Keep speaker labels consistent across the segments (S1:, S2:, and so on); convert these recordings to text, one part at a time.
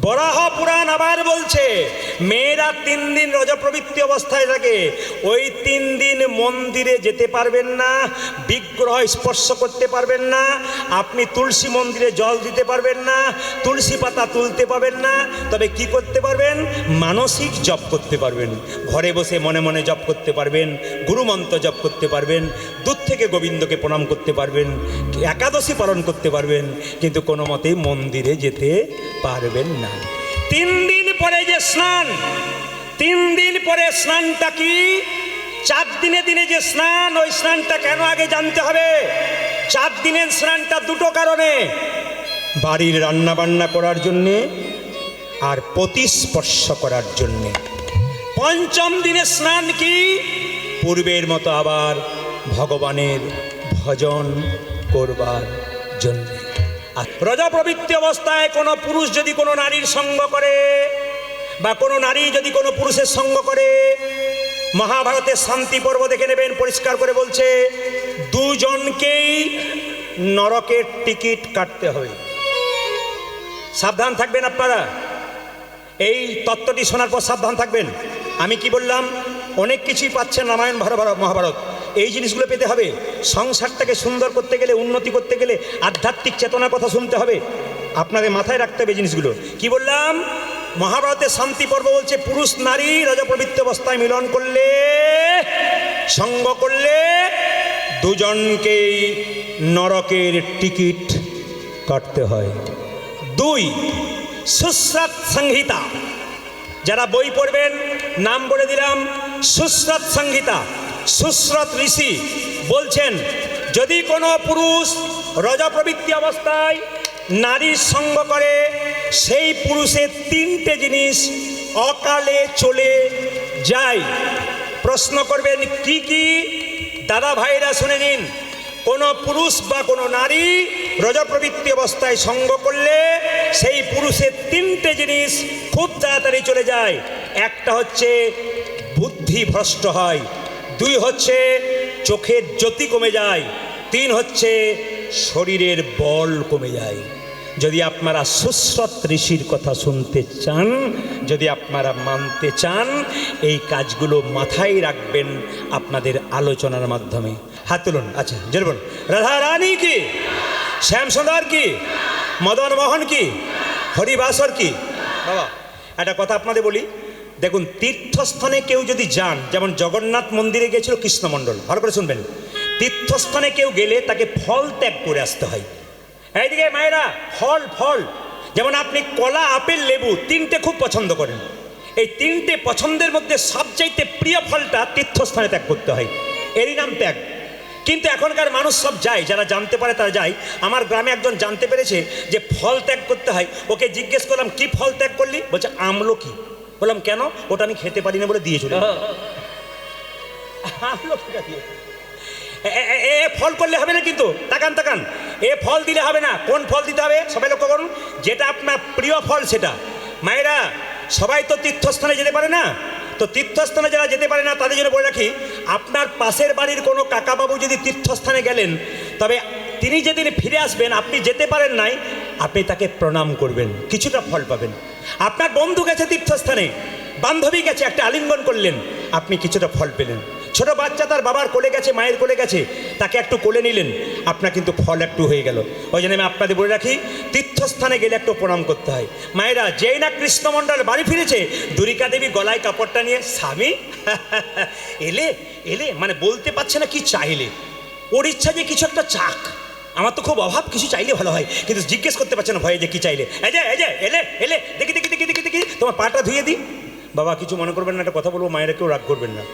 S1: বরাহ পুরাণ আবার বলছে মেয়েরা 3 দিন রজপ্রবৃত্তি অবস্থায় থাকে, ওই 3 দিন মন্দিরে যেতে পারবেন না, বিগ্রহ স্পর্শ করতে পারবেন না, আপনি তুলসী মন্দিরে জল দিতে পারবেন না, তুলসী পাতা তুলতে পারবেন না। তবে কি করতে পারবেন? মানসিক জপ করতে পারবেন, ঘরে বসে মনে মনে জপ করতে পারবেন, গুরুমন্ত্র জপ করতে পারবেন, দূর থেকে গোবিন্দকে প্রণাম করতে পারবেন, একাদশী পালন করতে পারবেন, কিন্তু কোনো মতেই মন্দিরে যেতে পারবেন না। 3 দিন পরে যে স্নান, 3 দিন পরে স্নানটা কি? 4 দিনে দিনে যে স্নান, ওই স্নানটা কেন আগে জানতে হবে? 4 দিনের স্নানটা দুটো কারণে, বাড়ির রান্না বান্না করার জন্যে আর প্রতিস্পর্শ করার জন্যে। 5ম দিনের স্নান কি? পূর্বের মতো আবার ভগবানের ভজন করবার জন্য। আর রজপ্রবৃত্তি অবস্থায় কোনো পুরুষ যদি কোনো নারীর সঙ্গ করে, বা কোনো নারী যদি কোনো পুরুষের সঙ্গ করে, মহাভারতের শান্তি পর্ব দেখে নেবেন, পরিষ্কার করে বলছে দুজনকেই নরকের টিকিট কাটতে হবে। সাবধান থাকবেন আপনারা, এই তত্ত্বটি শোনার পর সাবধান থাকবেন। আমি কি বললাম? অনেক কিছুই পাচ্ছেন রামায়ণ মহাভারত, এই জিনিসগুলো পেতে হবে। সংসারটাকে সুন্দর করতে গেলে, উন্নতি করতে গেলে আধ্যাত্মিক চেতনার কথা শুনতে হবে, আপনাদের মাথায় রাখতে হবে জিনিসগুলো। কি বললাম? মহাভারতের শান্তি পর্ব বলছে পুরুষ নারী রজপ্রবৃত্তি অবস্থায় মিলন করলে, সঙ্গ করলে দুজনকেই নরকের টিকিট কাটতে হয়। 2 সুশ্রত সংহিতা, যারা বই পড়বেন নাম বলে দিলাম, সুশ্রত সংহিতা। সুশ্রত ঋষি বলছেন যদি কোনো পুরুষ রজপ্রবৃত্তি অবস্থায় নারীর সঙ্গ করে, সেই পুরুষের 3টে জিনিস অকালে চলে যায়। প্রশ্ন করবেন কি কি? দাদা ভাইরা শুনে নিন, কোনো পুরুষ বা কোনো নারী রজপ্রবৃত্তি অবস্থায় সঙ্গ করলে সেই পুরুষের 3টে জিনিস খুব তাড়াতাড়ি চলে যায়। একটা হচ্ছে বুদ্ধি ভ্রষ্ট হয়, 2 হচ্ছে চোখের জ্যোতি কমে যায়, 3 হচ্ছে শরীরের বল কমে যায়। যদি আপনারা সুশ্রত ঋষির কথা শুনতে চান, যদি আপনারা মানতে চান, এই কাজগুলো মাথায় রাখবেন আপনাদের আলোচনার মাধ্যমে। হাত তুলুন। আচ্ছা, জোরে বলুন। রাধা রানী কি? শ্যামসুন্দর কি? মদন মোহন কি? হরিবাসর কি? বাবা একটা কথা আপনাদের বলি, দেখুন তীর্থস্থানে কেউ যদি যান, যেমন জগন্নাথ মন্দিরে গেছিল কৃষ্ণমণ্ডল, ভালো করে শুনবেন, তীর্থস্থানে কেউ গেলে তাকে ফল ত্যাগ করে আসতে হয়। এইদিকে মায়েরা, ফল ফল যেমন আপনি কলা, আপেল, লেবু 3টে খুব পছন্দ করেন, এই 3টে পছন্দের মধ্যে সবচাইতে প্রিয় ফলটা তীর্থস্থানে ত্যাগ করতে হয়, এরই নাম ত্যাগ। কিন্তু এখনকার মানুষ সব যায়, যারা জানতে পারে তারা যায়। আমার গ্রামে একজন জানতে পেরেছে যে ফল ত্যাগ করতে হয়, ওকে জিজ্ঞেস করলাম কি ফল ত্যাগ করলি? বলছে আমলকি। বললাম কেন? ওটা আমি খেতে পারি না বলে দিয়ে চলে। আমলকিটা দিয়ে এ ফল করলে হবে না, কিন্তু তাকান তাকান, এ ফল দিলে হবে না। কোন ফল দিতে হবে সবাই লক্ষ্য করুন, যেটা আপনার প্রিয় ফল সেটা। মায়েরা, সবাই তো তীর্থস্থানে যেতে পারে না, তো তীর্থস্থানে যারা যেতে পারে না তাদের জন্য বলে রাখি, আপনার পাশের বাড়ির কোনো কাকাবাবু যদি তীর্থস্থানে গেলেন, তবে তিনি যেদিন ফিরে আসবেন, আপনি যেতে পারেন নাই, আপনি তাকে প্রণাম করবেন, কিছুটা ফল পাবেন। আপনার বন্ধু গেছে তীর্থস্থানে, বান্ধবী গেছে, একটা আলিঙ্গন করলেন, আপনি কিছুটা ফল পেলেন। ছোট বাচ্চা তার বাবার কোলে গেছে, মায়ের কোলে গেছে, তাকে একটু কোলে নিলেন, আপনার কিন্তু ফল একটু হয়ে গেল। ওই জন্য আমি আপনাদের বলে রাখি, তীর্থস্থানে গেলে একটু প্রণাম করতে হয়। মায়েরা, যেই না কৃষ্ণমণ্ডল বাড়ি ফিরেছে, দুরিকা দেবী গলায় কাপড়টা নিয়ে, স্বামী এলে এলে, মানে বলতে পারছে না কি চাইলে, ওর ইচ্ছা যে কিছু একটা চাক, আমার তো খুব অভাব, কিছু চাইলে ভালো হয়, কিন্তু জিজ্ঞেস করতে পারছে না ভয়ে যে কি চাইলে। এই যে এলে এলে, দেখি দেখি দেখি দেখি দেখি, তোমার পাটা ধুয়ে দিই। বাবা কিছু মনে করবেন না, একটা কথা বলবো, মায়েরা কেউ রাগ করবেন না,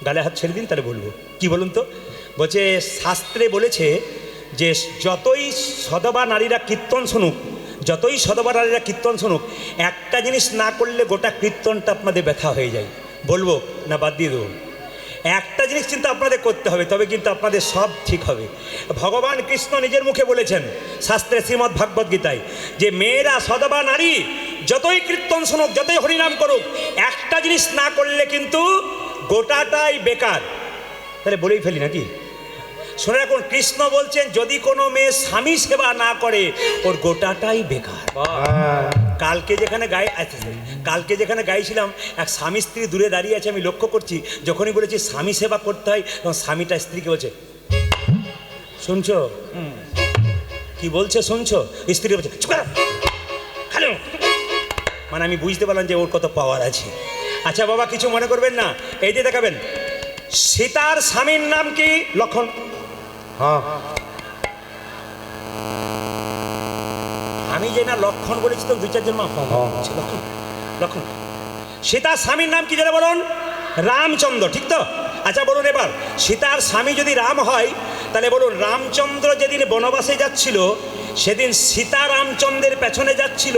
S1: গালে হাত ছেড়ে দিন, তাহলে বলবো। কি বলুন তো? বলছে শাস্ত্রে বলেছে যে যতই সধবা নারীরা কীর্তন শুনুক, যতই সধবা নারীরা কীর্তন শুনুক, একটা জিনিস না করলে গোটা কীর্তনটা আপনাদের ব্যথা হয়ে যায়। বলবো না বাদ দিয়ে দেবো? একটা জিনিস কিন্তু আপনাদের করতে হবে, তবে কিন্তু আপনাদের সব ঠিক হবে। ভগবান কৃষ্ণ নিজের মুখে বলেছেন শাস্ত্রে, শ্রীমদ্ ভাগবত গীতায়, যে মেয়েরা সধবা নারী যতই কীর্তন শুনুক, যতই হরিনাম করুক, একটা জিনিস না করলে কিন্তু গোটাটাই বেকার। তাহলে বলেই ফেলি নাকি? শুনে রাখুন, কৃষ্ণ বলছেন যদি কোনো মেয়ে স্বামী সেবা না করে, ওর গোটাটাই বেকার। কালকে যেখানে গাইছিলাম এক স্বামী স্ত্রী দূরে দাঁড়িয়ে আছে, আমি লক্ষ্য করছি যখনই বলেছি স্বামী সেবা করতে হয় তখন স্বামীটা স্ত্রীকে বলছে শুনছো, কি বলছে শুনছো, স্ত্রী বলছে চুপ করো, হ্যালো, মানে আমি বুঝতে পারলাম যে ওর কত পাওয়ার আছে। আচ্ছা বাবা কিছু মনে করবেন না, এই যে দেখাবেন সীতার স্বামীর নাম কি? লক্ষণ।
S2: হ্যাঁ
S1: আমি যে না লক্ষণ বলেছি তো দু চারজন মা লক্ষণ লক্ষণ। সীতার স্বামীর নাম কি যেন বলুন? রামচন্দ্র, ঠিক তো? আচ্ছা বলুন এবার সীতার স্বামী যদি রাম হয় তাহলে বলুন রামচন্দ্র যেদিন বনবাসে যাচ্ছিল সেদিন সীতা রামচন্দ্রের পেছনে যাচ্ছিল,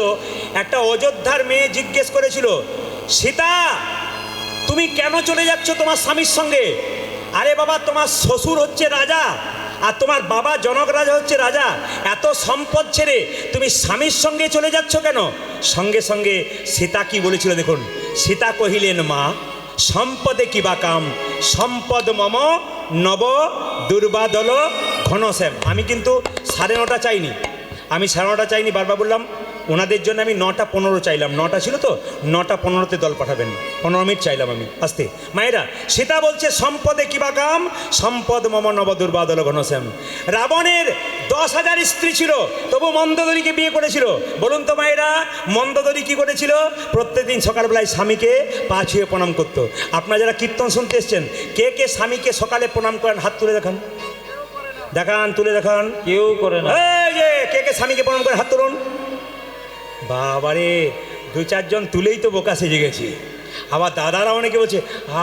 S1: একটা অযোধ্যার মেয়ে জিজ্ঞেস করেছিল সীতা তুমি কেন চলে যাচ্ছ তোমার স্বামীর সঙ্গে? আরে বাবা তোমার শ্বশুর হচ্ছে রাজা আর তোমার বাবা জনক রাজা হচ্ছে রাজা, এত সম্পদ ছেড়ে তুমি স্বামীর সঙ্গে চলে যাচ্ছ কেন? সঙ্গে সঙ্গে সীতা কি বলেছিল দেখুন, সীতা কহিলেন মা সম্পদে কিবা কাম, সম্পদ মম নব দুর্বাদল ঘনশ্যাম। আমি কিন্তু 9:30 চাইনি, আমি 9:30 চাইনি, বারবার বললাম ওনাদের জন্য আমি 9:15 চাইলাম, 9টা ছিল তো 9:15-তে দল পাঠাবেন, 15 মিনিট চাইলাম আমি আসতে। মায়েরা সীতা বলছে সম্পদে কিবা কাম, সম্পদ মম নব দুর্বাদল ঘনশ্যাম। রাবণের 10,000 স্ত্রী ছিল তবু মন্দোদরীকে বিয়ে করেছিল। বলুন তো মায়েরা মন্দোদরী কি করেছিল? প্রত্যেকদিন সকালবেলায় স্বামীকে পা ছুঁয়ে প্রণাম করতো। আপনারা যারা কীর্তন শুনতে এসছেন কে কে স্বামীকে সকালে প্রণাম করেন? হাত তুলে দেখান, দেখান, তুলে দেখান।
S2: কেউ করে না।
S1: এই যে কে কে স্বামীকে প্রণাম করেন হাত তুলুন। বাবারে 2-4 জন তুলেই তো বোকা সেজে গেছি। আবার দাদারা অনেকে বলছে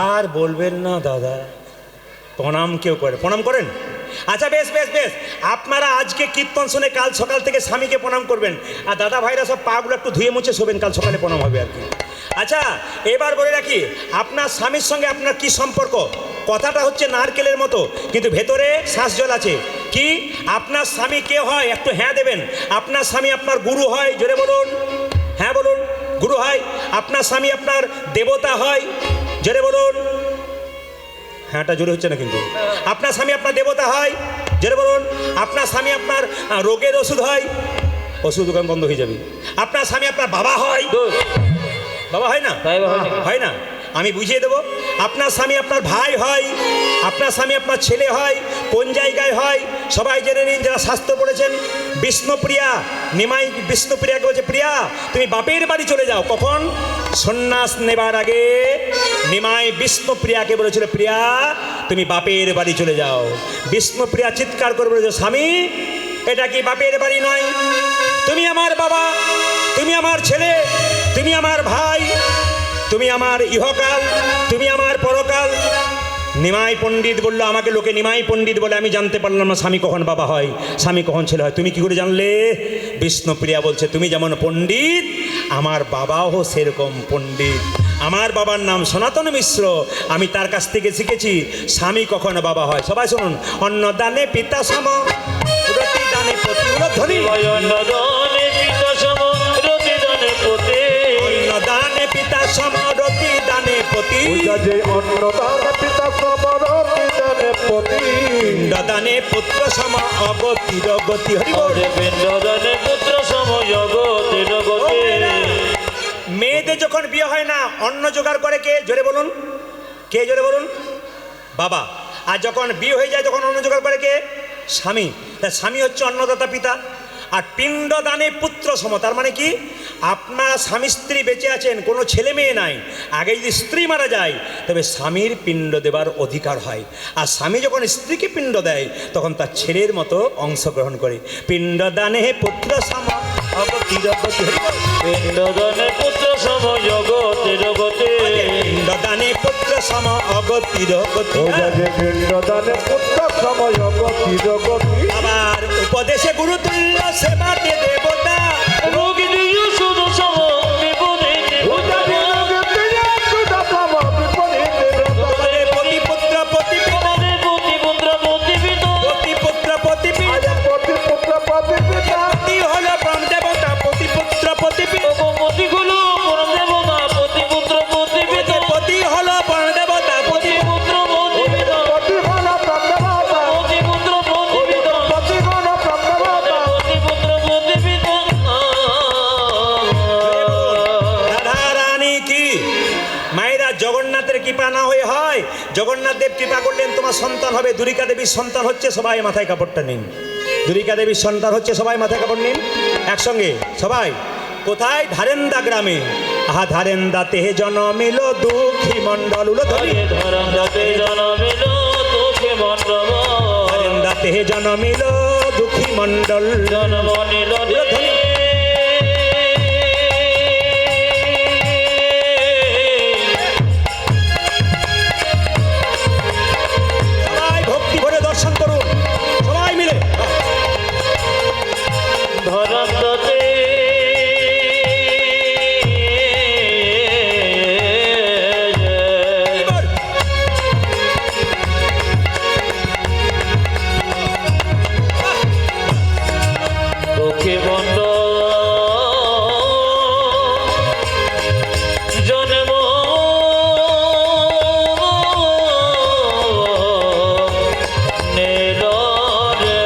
S1: আর বলবেন না দাদা, প্রণাম কেউ করে? প্রণাম করেন? আচ্ছা বেশ বেশ বেশ, আপনারা আজকে কীর্তন শুনে কাল সকাল থেকে স্বামীকে প্রণাম করবেন, আর দাদা ভাইরা সব পাগুলো একটু ধুয়ে মুছে শোবেন, কাল সকালে প্রণাম হবে আর কি। আচ্ছা এবার বলে রাখি আপনার স্বামীর সঙ্গে আপনার কি সম্পর্ক? কথাটা হচ্ছে নারকেলের মতো কিন্তু ভেতরে শ্বাস জল আছে। কি আপনার স্বামী কে হয়? একটু হ্যাঁ দেবেন। আপনার স্বামী আপনার গুরু হয়, জোরে বলুন, হ্যাঁ বলুন, গুরু হয়। আপনার স্বামী আপনার দেবতা হয়, জোরে বলুন, হ্যাঁটা জোরে হচ্ছে না কিন্তু। আপনার স্বামী আপনার দেবতা হয়, জোরে বলুন। আপনার স্বামী আপনার রোগের ওষুধ হয়, ওষুধ দোকান বন্ধ হয়ে যাবে। আপনার স্বামী আপনার বাবা হয়, বাবা হয় না? হয় না, আমি বুঝিয়ে দেবো। আপনার স্বামী আপনার ভাই হয়, আপনার স্বামী আপনার ছেলে হয়। কোন জায়গায় হয় সবাই জেনে নিন যারা শাস্ত্র পড়েছেন। বিষ্ণুপ্রিয়া, নিমাই বিষ্ণুপ্রিয়াকে বলছে প্রিয়া তুমি বাপের বাড়ি চলে যাও। কখন? সন্ন্যাস নেবার আগে নিমাই বিষ্ণুপ্রিয়াকে বলেছিল প্রিয়া তুমি বাপের বাড়ি চলে যাও। বিষ্ণুপ্রিয়া চিৎকার করে বলেছে স্বামী এটা কি বাপের বাড়ি নয়, তুমি আমার বাবা, তুমি আমার ছেলে, তুমি আমার ভাই, তুমি আমার ইহকাল, তুমি আমার পরকাল। নিমাই পণ্ডিত বলল আমাকে লোকে নিমাই পণ্ডিত বলে, আমি জানতে পারলাম না স্বামী কখন বাবা হয়, স্বামী কখন ছেলে হয়। তুমি কি করে জানলে? বিষ্ণুপ্রিয়া বলছে তুমি যেমন পণ্ডিত আমার বাবাও সেরকম পণ্ডিত। আমার বাবার নাম সনাতন মিশ্র, আমি তার কাছ থেকে শিখেছি স্বামী কখন বাবা হয়। সবাই শুনুন, অন্নদানে পিতা সম রতি দানে পতি ধ্বনি,
S2: অন্নদানে পিতা সম রতি দানে পতি,
S1: অন্নদানে পিতা সম রতি দানে পতি,
S3: অন্নদানে পিতা সম রতি দানে পতি,
S1: পিণ্ডদানে পুত্র সম অগতির গতি। হরি বল।
S2: পিণ্ডদানে পুত্র সম অগতির গতি।
S1: মেয়েদের যখন বিয়ে হয় না অন্ন জোগাড় করে কে? জোরে বলুন, কে? জোরে বলুন, বাবা। আর যখন বিয়ে হয়ে যায় তখন অন্ন জোগাড় করে কে? স্বামী। তা স্বামী হচ্ছে অন্নদাতা পিতা। আর পিণ্ডদানে পুত্র সম, তার মানে কি আপনার স্বামী স্ত্রী বেঁচে আছেন, কোনো ছেলে মেয়ে নাই, আগে যদি স্ত্রী মারা যায় তবে স্বামীর পিণ্ড দেবার অধিকার হয়। আর স্বামী যখন স্ত্রীকে পিণ্ড দেয় তখন তার ছেলের মতো অংশগ্রহণ করে। পিণ্ডদানে পুত্র সম অগতির গতি,
S2: পিণ্ডদানে পুত্র সম অগতির গতি,
S1: পিণ্ডদানে পুত্র সম অগতির গতি।
S3: পিণ্ডদানে পুত্র সম অগতির গতি।
S1: আবার উপদেশে গুরুতুল্য সেবাতে দেবতা,
S2: রোগী দিয় শুধু সম বিপদে দেবতা,
S1: পতি পুত্র পতি পিতা,
S2: পতি পুত্র পতি পিতা,
S1: পতি পুত্র পতি পিতা, পতি হলো পরম দেবতা, পতি পুত্র পতি পিতা,
S2: পতি গুলো পরম দেবতা, পতি পুত্র পতি পিতা,
S1: পতি হলো পরম দেবতা,
S2: পতি পুত্র পতি পিতা, পতি পুত্র পতি পিতা, পতি পুত্র পতি পিতা,
S1: জগন্নাথ দেব কৃপা করলেন, তোমার সন্তান হবে। দুরিকা দেবীর সন্তান হচ্ছে, সবাই মাথায় কাপড়টা নিন। দুরিকা দেবীর সন্তান হচ্ছে, সবাই মাথায় কাপড় নিন একসঙ্গে সবাই। কোথায়? ধারেন্দা গ্রামে। আহা ধারেন্দাতে জনমিল দুঃখী মণ্ডল উলধ্বনি।
S2: ধরন্দাতে জনমিল দুঃখী মণ্ডল,
S1: ধারেন্দাতে জনমিল দুঃখী মণ্ডল
S2: জন্ম নিল
S1: উলধ্বনি। সবাই ভক্তি ভরে দর্শন করুন সবাই মিলে।
S2: ধরন্দাতে দুঃখী মণ্ডল জন্ম নিল রে।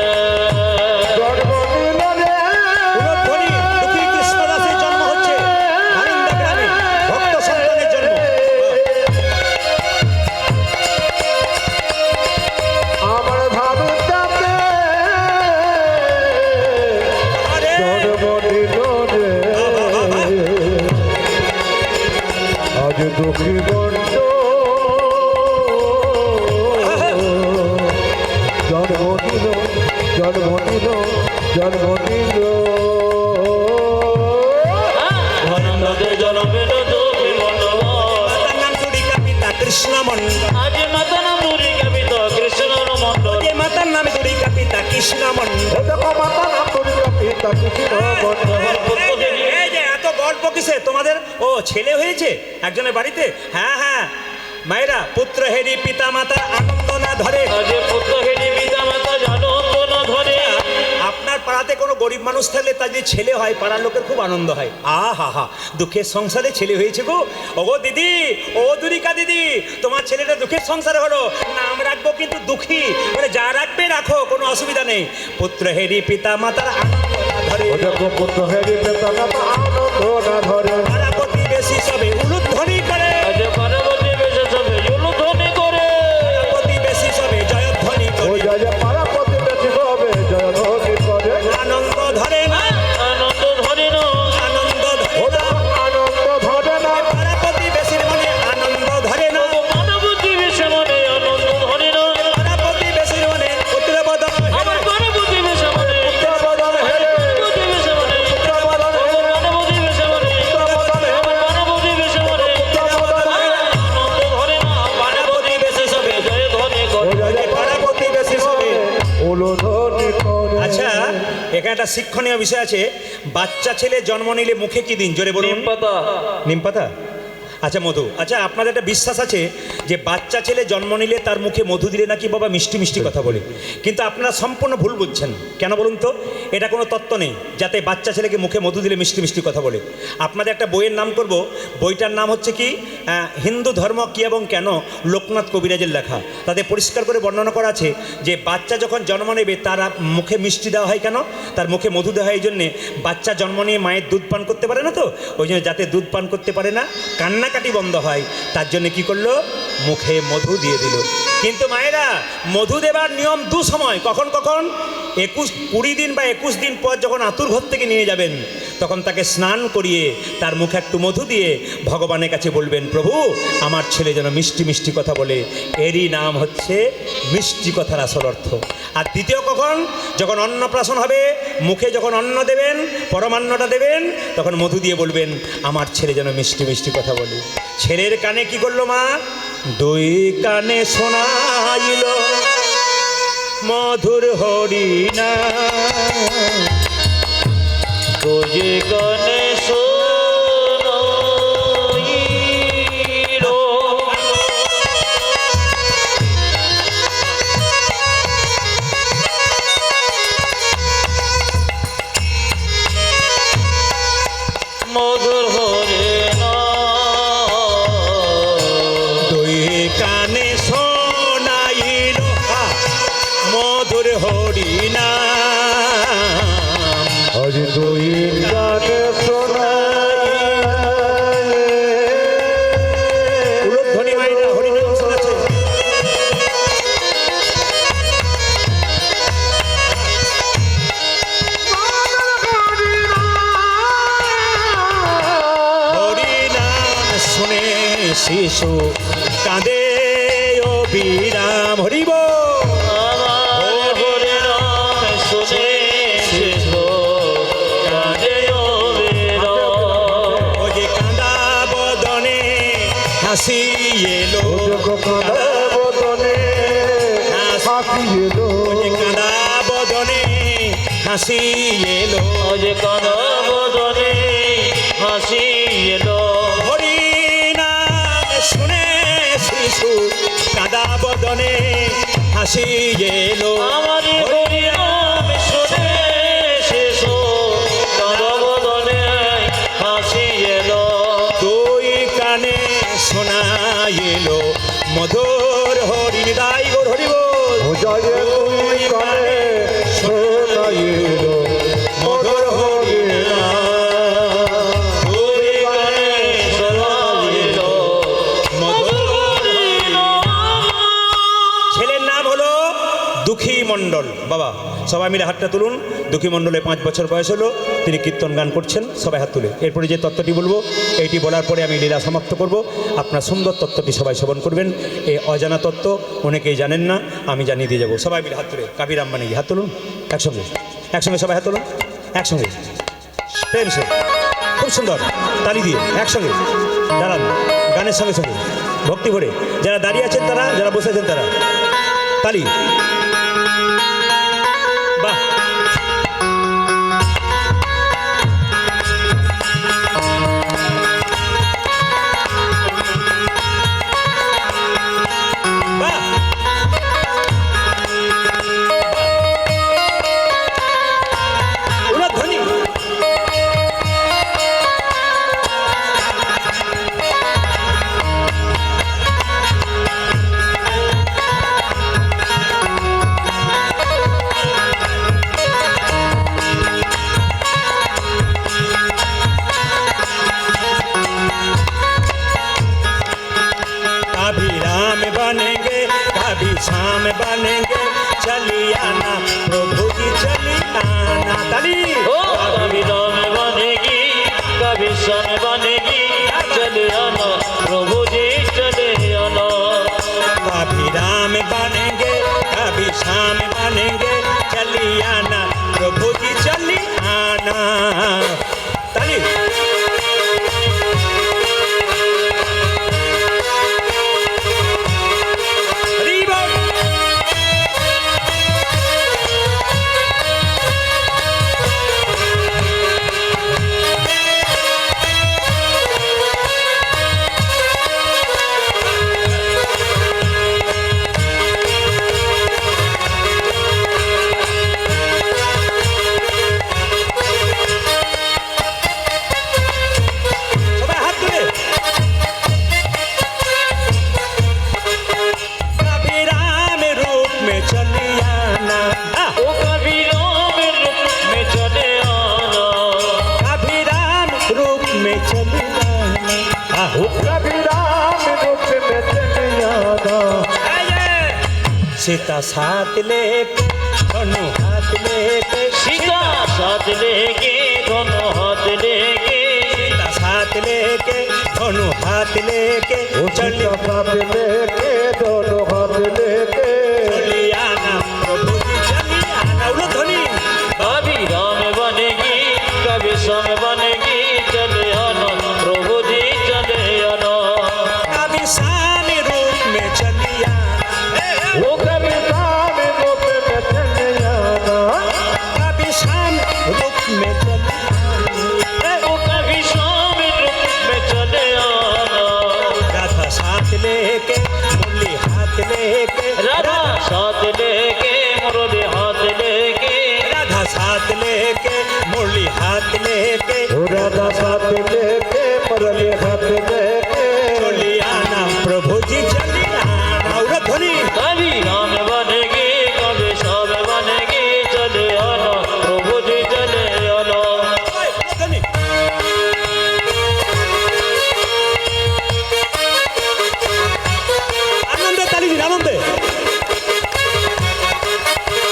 S1: উলধ্বনি দুঃখী কৃষ্ণদাসের জন্ম হচ্ছে ধারেন্দা গ্রামে, ভক্ত সন্তানের জন্ম।
S3: আমার ভাবতাতে
S1: আরে
S3: জন্ম নিল রে আজ দুঃখী বন্ধ জন্ম নিল জন্ম নিল জন্ম নিল
S2: ধরন্দাতে জন্মিল দুঃখী মণ্ডল,
S1: মাতার নাম দুরিকা, পিতা কৃষ্ণ মণ্ডল।
S2: আজ মাতা নাম দুরিকা পিতা কৃষ্ণ মণ্ডল।
S1: যে মাতার নাম দুরিকা, পিতা কৃষ্ণ মণ্ডল।
S3: এ দেখো মাতা নাম দুর্গা পিতা কৃষ্ণ বন্ধ
S1: এই যে এত গল্প কিসে তোমাদের? ও ছেলে হয়েছে একজনের বাড়িতে? হ্যাঁ হ্যাঁ মায়েরা, পুত্র হেরি পিতা মাতার আনন্দ না ধরে।
S2: আজ পুত্র হেরি পিতা মাতা জানো তো না ধরে।
S1: আপনার পাড়াতে কোনো গরিব মানুষ থাকলে তার যে ছেলে হয়, পাড়ার লোকের খুব আনন্দ হয়। আহা হা, দুঃখের সংসারে ছেলে হয়েছে গো। ও গো দিদি, ও দুরিকা দিদি, তোমার ছেলেটা দুঃখের সংসারে হলো, নাম রাখবো কিন্তু দুঃখী, মানে যা রাখবে রাখো, কোনো অসুবিধা নেই। পুত্র হেরি পিতা মাতার আনন্দ না ধরে,
S3: ও দেখো পুত্র হেরি পিতা মাতা আনন্দ না ধরে
S1: পাড়া প্রতিবেশী সবে উলুধ্বনি করে,
S2: আজ পার্বতী বেশে সবে জলধ্বনি করে।
S1: প্রতিবেশী সবে জয়ধ্বনি
S3: ও
S1: করে।
S3: জয় জয় পারা প্রতিবেশী হবে জয় ধ্বনি করে
S1: আনন্দ ধরে না,
S2: আনন্দ ধরি না,
S1: আনন্দ
S3: ও
S1: ধরে না,
S3: দেখো আনন্দ ধরে না
S1: পাড়া প্রতিবেশীর মনে আনন্দ ধরে না,
S2: পার্বতী বেশে মনে আনন্দ ধরি না।
S1: পাড়া প্রতিবেশীর মনে পুত্র বদন
S2: আমার পার্বতী বেশে মনে,
S3: বদন হেরে
S2: পার্বতী বেশে মনে,
S3: বদন হেরে
S2: পার্বতী বেশে মনে,
S3: বদন হেরে
S2: আমার পার্বতী বেশে মনে আনন্দ ধরে না। পার্বতী বেশে সবে জয় ধ্বনি
S3: ও
S2: করে।
S3: জয় জয়
S1: পাড়া প্রতিবেশী সবে।
S3: ওলো ধ্বনি করে
S1: আচ্ছা এখানে একটা শিক্ষণীয় বিষয় আছে। বাচ্চা ছেলে জন্ম নিলে মুখে কি দিন? জোরে বলুন।
S2: নিম পাতা,
S1: নিম পাতা। আচ্ছা মধু। আচ্ছা আপনাদের একটা বিশ্বাস আছে যে বাচ্চা ছেলে জন্ম নিলে তার মুখে মধু দিলে নাকি বাবা মিষ্টি মিষ্টি কথা বলে, কিন্তু আপনারা সম্পূর্ণ ভুল বুঝছেন। কেন বলুন তো? এটা কোনো তত্ত্ব নেই যাতে বাচ্চা ছেলেকে মুখে মধু দিলে মিষ্টি মিষ্টি কথা বলে। আপনাদের একটা বইয়ের নাম করব, বইটার নাম হচ্ছে কি হিন্দু ধর্ম কি এবং কেন, লোকনাথ কবিরাজের লেখা। তাতে পরিষ্কার করে বর্ণনা করা আছে যে বাচ্চা যখন জন্ম নেবে তার মুখে মিষ্টি দেওয়া হয় কেন, তার মুখে মধু দেওয়া হয় এই জন্যে, বাচ্চা জন্ম নিয়ে মায়ের দুধ পান করতে পারে না, তো ওই জন্য যাতে দুধ পান করতে পারে না, কান্নাকাটি বন্ধ হয়, তার জন্য কি করলো, মুখে মধু দিয়ে দিল। কিন্তু মায়েরা, মধু দেবার নিয়ম দু সময়। কখন কখন? 20 দিন বা 21 দিন পর যখন আতুর ঘর থেকে নিয়ে যাবেন, তখন তাকে স্নান করিয়ে তার মুখে একটু মধু দিয়ে ভগবানের কাছে বলবেন, প্রভু আমার ছেলে যেন মিষ্টি মিষ্টি কথা বলে। এরই নাম হচ্ছে মিষ্টি কথার আসল অর্থ। আর দ্বিতীয় কখন? যখন অন্নপ্রাশন হবে, মুখে যখন অন্ন দেবেন, পরমান্নটা দেবেন, তখন মধু দিয়ে বলবেন, আমার ছেলে যেন মিষ্টি মিষ্টি কথা বলে। ছেলের কানে কি করলো মা? দুই কানে শোনাইল মধুর হরিণা,
S2: তুঝে গণেশ মধুর হরে না,
S1: দুই কানে শোনাইল মধুর হরিণা,
S3: আজ দুই গানে শোনা
S1: শিশু কাঁদে অবিরাম হরিব
S2: আমার হরে নাম শুনে শিশু কাঁদে অবিরাম।
S1: ও যে কাঁদা বদনে হাসি এলো
S3: কাঁদা বদনে হাসি এলো
S1: ও যে কাঁদা বদনে হাসি এলো
S2: ও যে কাঁদা বদনে হাসি এলো।
S1: হরি নাম শুনে শিশু কাঁদা বদনে হাসি এলো
S2: আমার হরি নাম শুনে শিশু কাঁদা বদনে হাসি এলো।
S1: দুই কানে শোনা এলো মধুর হরি নিদাই গোর হরি বল
S3: ভুজায়ে তুই কানে শোনাইলো
S1: মধুর হরি
S2: দুই কানে শোনা এলো
S1: মধুর ছেলের নাম হলো দুঃখী মণ্ডল। বাবা সবাই মিলে হাতটা তুলুন। দুঃখী মণ্ডলে 5 বছর বয়স হলো, তিনি কীর্তন গান করছেন, সবাই হাত তুলে। এরপরে যে তত্ত্বটি বলবো এইটি বলার পরে আমি লীলা সমাপ্ত করব। আপনার সুন্দর তত্ত্বটি সবাই শ্রবণ করবেন। এই অজানা তত্ত্ব অনেকেই জানেন না, আমি জানিয়ে দিয়ে যাবো। সবাই মিলে হাত তুলে কাবিরাম মানে হাত তুলুন একসঙ্গে, একসঙ্গে সবাই হাত তুলুন একসঙ্গে প্রেম সে খুব সুন্দর তালি দিয়ে একসঙ্গে দাঁড়ান গানের সঙ্গে সঙ্গে ভক্তি ভরে। যারা দাঁড়িয়ে আছেন তারা, যারা বসে আছেন তারা তালি। বাহ বাহ উলধ্বনি कभी राम बनेंगे कभी श्याम बनेंगे चली आना प्रभु जी चली आना ताली
S2: ओ कभी राम बनेगी कभी श्याम बनेगी चले आना प्रभु जी चले आना।
S1: कभी राम बनेंगे कभी श्याम बनेंगे चली आना प्रभु जी चली आना ताली। हरी बोल। সবাই হাত তুলে। कभी राम रूप में चली आना
S2: ओ कभी राम रूप में चले आना।
S1: कभी राम रूप में चली आना आहो
S3: कभी राम रूप में चलियाना
S1: सीता साथ लेके दोनों हाथ लेके
S2: सीता साथ लेके दोनों हाथ लेके
S1: सीता साथ लेके दोनों हाथ लेके चली
S3: चलिया साथ लेके दोनों हाथ लेके
S1: चली आना प्रभु जी चली आना उलध्वनि
S2: कभी राम बनेगी कभी श्याम बनेगी चले आना प्रभु जी चले आना।
S1: कभी स्वामी रूप में चली आना
S3: वो कभी राम रूप में चलियाना
S1: कभी शाम रूप में चली
S2: ओ कभी श्याम रूप में चले आना।
S1: राधा साथ लेके मुरली हाथ लेके
S2: राधा साथ लेके मुरली हाथ लेके
S1: राधा साथ लेके मुरली हाथ लेके
S3: वो राधा साथ लेके मुरली हाथ लेके
S1: चली आना प्रभु जी चली आना उलध्वनि
S2: कभी राम बनेगी कभी श्याम बनेगी चले आना प्रभु जी चले आना।
S1: उलध्वनि आनंदे ताली दिन आनंदे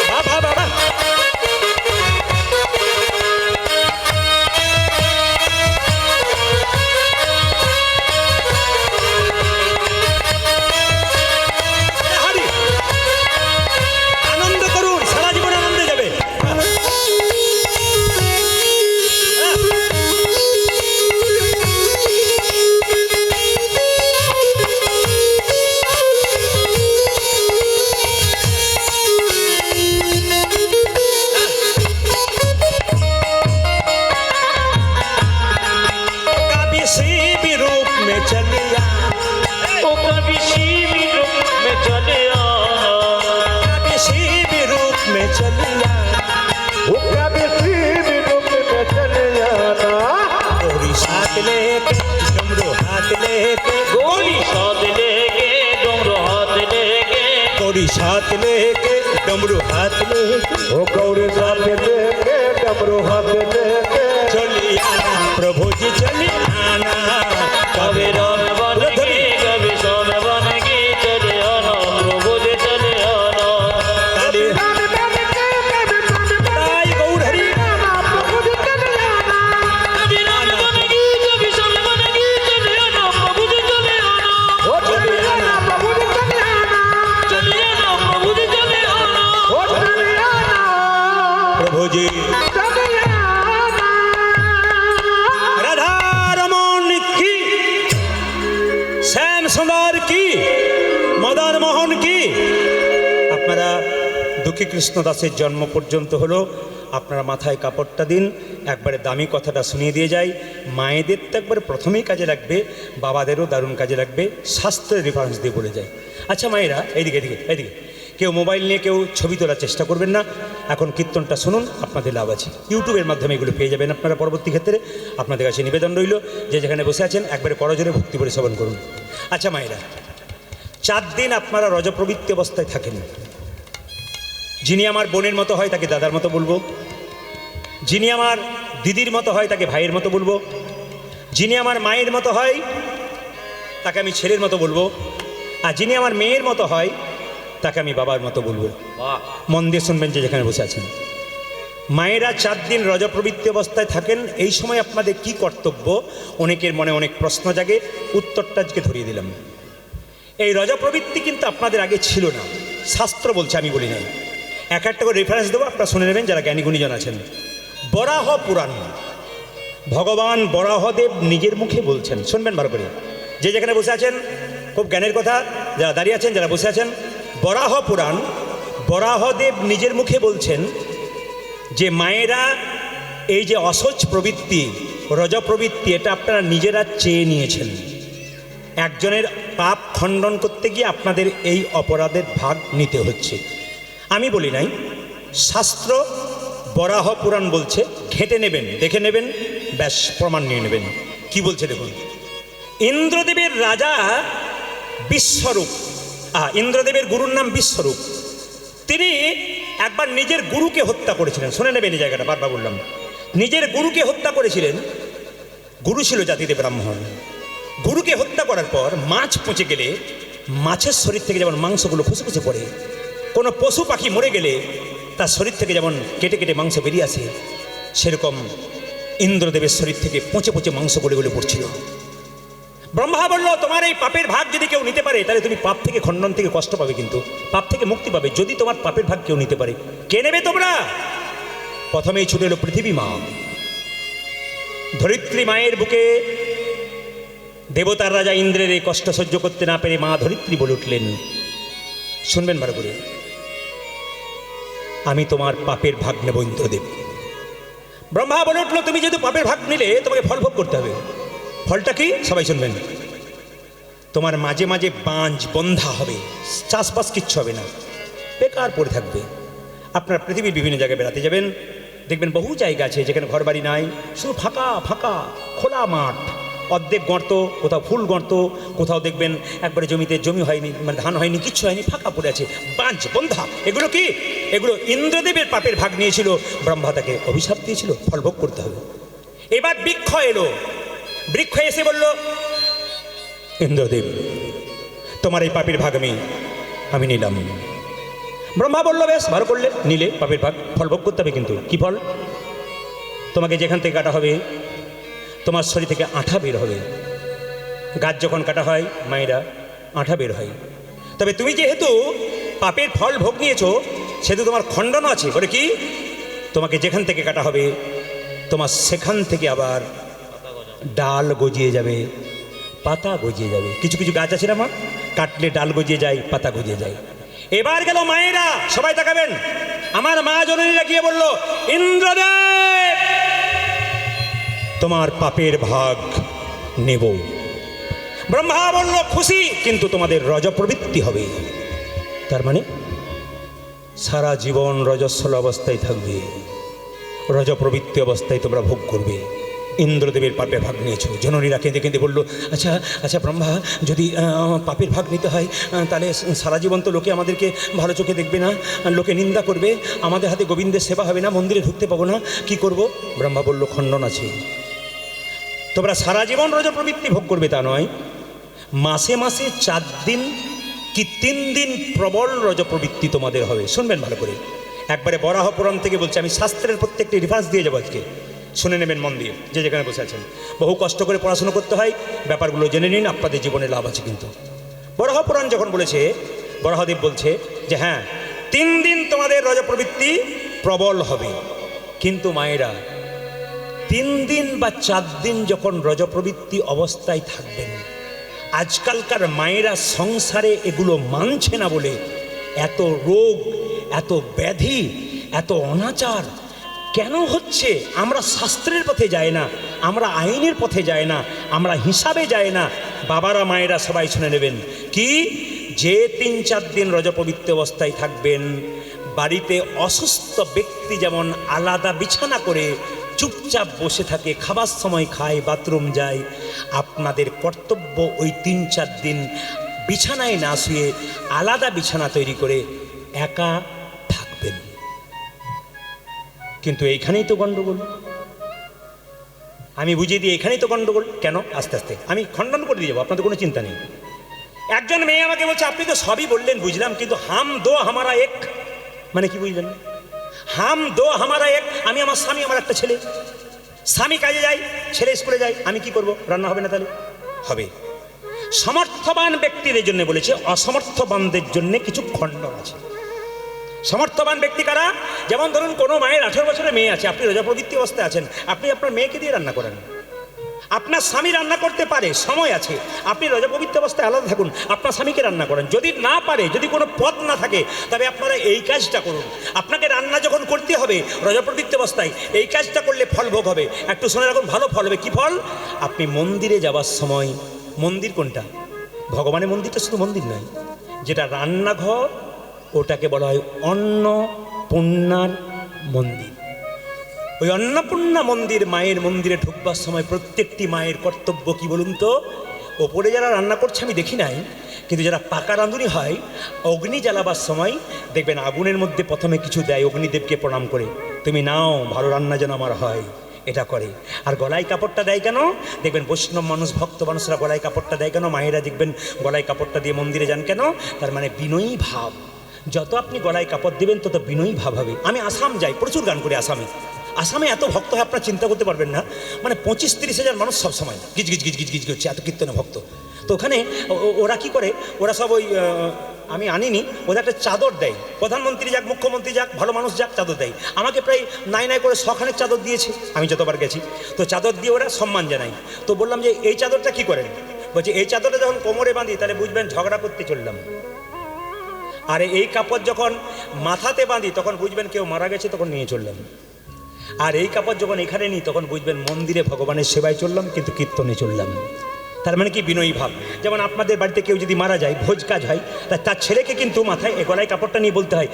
S1: বাহ বাহ বাহ हाथ लेके डमरू हाथ लेके
S3: ओ गौरी साथ लेके डमरू हाथ लेके
S1: चली आना प्रभु जी चली आना
S2: कभी राम बनेगी कभी श्याम बनेगी चले आना प्रभु जी चले आना
S1: ताली ताई गौर हरि
S2: कभी राम बनेगी कभी श्याम बनेगी चले आना प्रभु जी चले आना
S3: ओ चली आना प्रभु जी चली आना
S2: चले आना प्रभु जी चले आना
S3: ओ चली आना
S1: प्रभु जी
S3: चली आना
S1: राधा रमन की শ্যাম সুন্দর কি মদন মোহন কি আপনারা দুঃখী কৃষ্ণ দাসের জন্ম পর্যন্ত হলো আপনারা মাথায় কাপড়টা দিন একবারে দামি কথাটা শুনিয়ে দিয়ে যাই মায়েদের তো একবারে প্রথমেই কাজে লাগবে বাবাদেরও দারুণ কাজে লাগবে শাস্ত্রের রেফারেন্স দিয়ে বলে যায় আচ্ছা মায়েরা এইদিকে এদিকে এদিকে কেউ মোবাইল নিয়ে কেউ ছবি তোলার চেষ্টা করবেন না এখন কীর্তনটা শুনুন আপনাদের লাভ আছে ইউটিউবের মাধ্যমে এগুলো পেয়ে যাবেন আপনারা পরবর্তী ক্ষেত্রে আপনাদের কাছে নিবেদন রইল যে যেখানে বসে আছেন একবারে করজোরে ভক্তি করে শ্রবণ করুন আচ্ছা মায়েরা 4 দিন আপনারা রজপ্রবৃত্তি অবস্থায় থাকেন যিনি আমার বোনের মতো হয় তাকে দাদার মতো বলবো যিনি আমার দিদির মতো হয় তাকে ভাইয়ের মতো বলবো যিনি আমার মায়ের মতো হয় তাকে আমি ছেলের মতো বলবো আর যিনি আমার মেয়ের মতো হয় তাকে আমি বাবার মতো বলবো
S2: বাহ
S1: মন দিয়ে শুনবেন যে যেখানে বসে আছেন মায়েরা 4 দিন রজপ্রবৃত্তি অবস্থায় থাকেন এই সময় আপনাদের কি কর্তব্য অনেকের মনে অনেক প্রশ্ন জাগে উত্তরটা আজকে ধরিয়ে দিলাম এই রজপ্রবৃত্তি কিন্তু আপনাদের আগে ছিল না শাস্ত্র বলছে আমি বলি নাই এক একটা করে রেফারেন্স দেবো আপনারা শুনে নেবেন যারা জ্ঞানী গুণীজন আছেন বরাহ পুরাণ ভগবান বরাহদেব নিজের মুখে বলছেন শুনবেন ভালো করে যে যেখানে বসে আছেন খুব জ্ঞানের কথা যারা দাঁড়িয়ে আছেন যারা বসে আছেন বরাহ পুরাণ বরাহদেব নিজের মুখে বলছেন যে মায়েরা এই যে অসহ্য প্রবৃত্তি রজপ্রবৃত্তি এটা আপনারা নিজেরা চেয়ে নিয়েছেন একজনের পাপ খণ্ডন করতে গিয়ে আপনাদের এই অপরাধের ভাগ নিতে হচ্ছে আমি বলি নাই শাস্ত্র বরাহ পুরাণ বলছে ঘেঁটে নেবেন দেখে নেবেন ব্যাস প্রমাণ নিয়ে নেবেন কি বলছে দেখুন ইন্দ্রদেবের রাজা বিশ্বরূপ ইন্দ্রদেবের গুরুর নাম বিশ্বরূপ তিনি একবার নিজের গুরুকে হত্যা করেছিলেন শুনে নেবেন এই জায়গাটা বারবার বললাম নিজের গুরুকে হত্যা করেছিলেন গুরু ছিল জাতিতে ব্রাহ্মণ গুরুকে হত্যা করার পর মাছ পচে গেলে মাছের শরীর থেকে যেমন মাংসগুলো খুশে খুশে পড়ে কোনো পশু পাখি মরে গেলে তার শরীর থেকে যেমন কেটে কেটে মাংস বেরিয়ে আসে সেরকম ইন্দ্রদেবের শরীর থেকে পচে পচে মাংস গলে গলে পড়ছিল ব্রহ্মা বলল তোমার এই পাপের ভাগ যদি কেউ নিতে পারে তাহলে তুমি পাপ থেকে খণ্ডন থেকে কষ্ট পাবে কিন্তু পাপ থেকে মুক্তি পাবে যদি তোমার পাপের ভাগ কেউ নিতে পারে কে নেবে তোমরা প্রথমেই ছুটে এলো পৃথিবী মা ধরিত্রী মায়ের বুকে দেবতার রাজা ইন্দ্রের এই কষ্ট সহ্য করতে না পেরে মা ধরিত্রী বলে উঠলেন শুনবেন ভালো করে আমি তোমার পাপের ভাগ নেব ইন্দ্রদেব ব্রহ্মা বলে উঠলো তুমি যেহেতু পাপের ভাগ নিলে তোমাকে ফল ভোগ করতে হবে ফলটা কি সবাই শুনবেন তোমার মাঝে মাঝে বাঁশ বন্ধা হবে চাষবাস কিচ্ছু হবে না বেকার পড়ে থাকবে আপনার পৃথিবীর বিভিন্ন জায়গায় বেড়াতে যাবেন দেখবেন বহু জায়গা আছে যেখানে ঘরবাড়ি নাই শুধু ফাঁকা ফাঁকা খোলা মাঠ অর্ধেক গর্ত কোথাও ফুল গর্ত কোথাও দেখবেন একবারে জমিতে জমি হয়নি মানে ধান হয়নি কিচ্ছু হয়নি ফাঁকা পড়ে আছে বাঁশ বন্ধা এগুলো কি এগুলো ইন্দ্রদেবের পাপের ভাগ নিয়েছিল ব্রহ্মা তাকে অভিশাপ দিয়েছিল ফল ভোগ করতে হবে এবার বৃক্ষ এলো বৃক্ষ এসে বলল ইন্দ্রদেব তোমার এই পাপের ভাগ আমি নিলাম ব্রহ্মা বলল বেশ ভালো করলে নিলে পাপের ভাগ ফল ভোগ করতে হবে কিন্তু কি ফল তোমাকে যেখান থেকে কাটা হবে তোমার শরীর থেকে আঠা বের হবে গাছ যখন কাটা হয় মায়েরা আঠা বের হয় তবে তুমি যেহেতু পাপের ফল ভোগ নিয়েছো সেহেতু তোমার খণ্ডনও আছে বলে কি তোমাকে যেখান থেকে কাটা হবে তোমার সেখান থেকে আবার ডাল গজিয়ে যাবে পাতা গজিয়ে যাবে কিছু কিছু গাছ আছে না মা কাটলে ডাল গজিয়ে যায় পাতা গজিয়ে যায় এবার গেল মায়েরা সবাই তাকাবেন আমার মা জননীরা গিয়ে বলল ইন্দ্রদেব তোমার পাপের ভাগ নেব ব্রহ্মা বলল খুশি কিন্তু তোমাদের রজপ্রবৃত্তি হবে তার মানে সারা জীবন রজস্বল অবস্থায় থাকবে রজপ্রবৃত্তি অবস্থায় তোমরা ভোগ করবে ইন্দ্রদেবের পাপের ভাগ নিয়েছো। জননীরা কেঁদে কেঁদে বলল, আচ্ছা আচ্ছা ব্রহ্মা, যদি পাপের ভাগ নিতে হয় তাহলে সারা জীবন তো লোকে আমাদেরকে ভালো চোখে দেখবে না, লোকে নিন্দা করবে, আমাদের হাতে গোবিন্দের সেবা হবে না, মন্দিরে ঢুকতে পাবো না, কি করব? ব্রহ্মা বলল, খণ্ডন আছে। তোমরা সারা জীবন রজ প্রবৃত্তি ভোগ করবে তা নয়, মাসে মাসে 4 দিন কি 3 দিন প্রবল রজ প্রবৃত্তি তোমাদের হবে। শুনবেন ভালো করে, একবারে বরাহ পুরাণ থেকে বলছি, আমি শাস্ত্রের প্রত্যেকটি রেফারেন্স দিয়ে যাবো আজকে, শুনে নেবেন মন দিয়ে, যে যেখানে বসে আছেন। বহু কষ্ট করে পড়াশোনা করতে হয়, ব্যাপারগুলো জেনে নিন, আপনাদের জীবনে লাভ আছে। কিন্তু বরাহ পুরাণ যখন বলেছে, বরাহদেব বলছে যে হ্যাঁ 3 দিন তোমাদের রজ প্রবৃত্তি প্রবল হবে। কিন্তু মায়েরা 3 দিন বা 4 দিন যখন রজ প্রবৃত্তি অবস্থায় থাকবেন, আজকালকার মায়েরা সংসারে এগুলো মানছে না বলে এত রোগ, এত ব্যাধি, এত অনাচার কেন হচ্ছে? আমরা শাস্ত্রের পথে যাই না, আমরা আইনের পথে যাই না, আমরা হিসাবে যাই না। বাবারা মায়েরা সবাই শুনে নেবেন কি, যে 3-4 দিন রজপবিত্র অবস্থায় থাকবেন, বাড়িতে অসুস্থ ব্যক্তি যেমন আলাদা বিছানা করে চুপচাপ বসে থাকে, খাবার সময় খায়, বাথরুম যায়, আপনাদের কর্তব্য ওই 3-4 দিন বিছানায় না শুয়ে আলাদা বিছানা তৈরি করে একা থাকবেন। কিন্তু এইখানেই তো গণ্ডগোল, আমি বুঝিয়ে দিই, এখানেই তো গণ্ডগোল। কেন? আস্তে আস্তে আমি খণ্ডন করে দিয়ে যাবো, আপনাদের কোনো চিন্তা নেই। একজন মেয়ে আমাকে বলছে, আপনি তো সবই বললেন বুঝলাম, কিন্তু হাম দো হামারা এক মানে কি বুঝলেন? হাম দো হামারা এক, আমি আমার স্বামী, আমার একটা ছেলে, স্বামী কাজে যায়, ছেলে স্কুলে যায়, আমি কি করব? রান্না হবে না? তাহলে হবে। সমর্থবান ব্যক্তিদের জন্য বলেছে, অসমর্থবানদের জন্য কিছু খণ্ডন আছে। সমর্থবান ব্যক্তি কারা? যেমন ধরুন কোনো মায়ের 18 বছরের মেয়ে আছে, আপনি রজপ্রবৃত্তি অবস্থায় আছেন, আপনি আপনার মেয়েকে দিয়ে রান্না করেন। আপনার স্বামী রান্না করতে পারে, সময় আছে, আপনি রজপবিত্র অবস্থায় আলাদা থাকুন, আপনার স্বামীকে রান্না করেন। যদি না পারে, যদি কোনো পথ না থাকে, তবে আপনারা এই কাজটা করুন। আপনাকে রান্না যখন করতে হবে রজপবিত্র অবস্থায়, এই কাজটা করলে ফল ভোগ হবে। একটু শুনে রাখুন, ভালো ফল হবে। কি ফল? আপনি মন্দিরে যাওয়ার সময়, মন্দির কোনটা? ভগবানের মন্দিরটা শুধু মন্দির নয়, যেটা রান্নাঘর, ওটাকে বলা হয় অন্নপূর্ণার মন্দির। ওই অন্নপূর্ণা মন্দির, মায়ের মন্দিরে ঢুকবার সময় প্রত্যেকটি মায়ের কর্তব্য কি বলুন তো? ওপরে যারা রান্না করছে আমি দেখি নাই, কিন্তু যারা পাকা রাঁধুনি হয়, অগ্নি জ্বালাবার সময় দেখবেন আগুনের মধ্যে প্রথমে কিছু দেয়, অগ্নিদেবকে প্রণাম করে, তুমি নাও, ভালো রান্না যেন আমার হয়, এটা করে। আর গলায় কাপড়টা দেয় কেন? দেখবেন বৈষ্ণব মানুষ, ভক্ত মানুষরা গলায় কাপড়টা দেয় কেন? মায়েরা দেখবেন গলায় কাপড়টা দিয়ে মন্দিরে যান কেন? তার মানে বিনয়ী ভাব। যত আপনি গলায় কাপড় দেবেন তত বিনয়ী ভাব হবে। আমি আসাম যাই, প্রচুর গান করে আসামে এত ভক্ত হয় আপনারা চিন্তা করতে পারবেন না। মানে 25-30 হাজার মানুষ সব সময় গিজ গিজ গিজ গিজ গিজ করছে, এত কীর্তনে ভক্ত। তো ওখানে ওরা কি করে, ওরা সব ওই আমি আনিনি, ওদের একটা চাদর দেয়, প্রধানমন্ত্রী যাক, মুখ্যমন্ত্রী যাক, ভালো মানুষ যাক, চাদর দেয়। আমাকে প্রায় নাই করে 100খানেক চাদর দিয়েছে, আমি যতবার গেছি। তো চাদর দিয়ে ওরা সম্মান জানাই। তো বললাম যে এই চাদরটা কি করেন? বলছে এই চাদরটা যখন কোমরে বাঁধি তাহলে বুঝবেন ঝগড়া করতে চললাম, আর এই কাপড় যখন মাথাতে বাঁধি তখন বুঝবেন কেউ মারা গেছে, তখন নিয়ে চললাম। আর এই কাপড় যখন এখানে নিই তখন বুঝবেন মন্দিরে ভগবানের সেবায় চললাম, কিন্তু কীর্তনে চললাম। তার মানে কি? বিনয়ী ভাব। যেমন আপনাদের বাড়িতে কেউ যদি মারা যায়, ভোজ কাজ হয়, তার ছেলেকে কিন্তু মাথায় গলায় কাপড়টা নিয়ে বলতে হয়,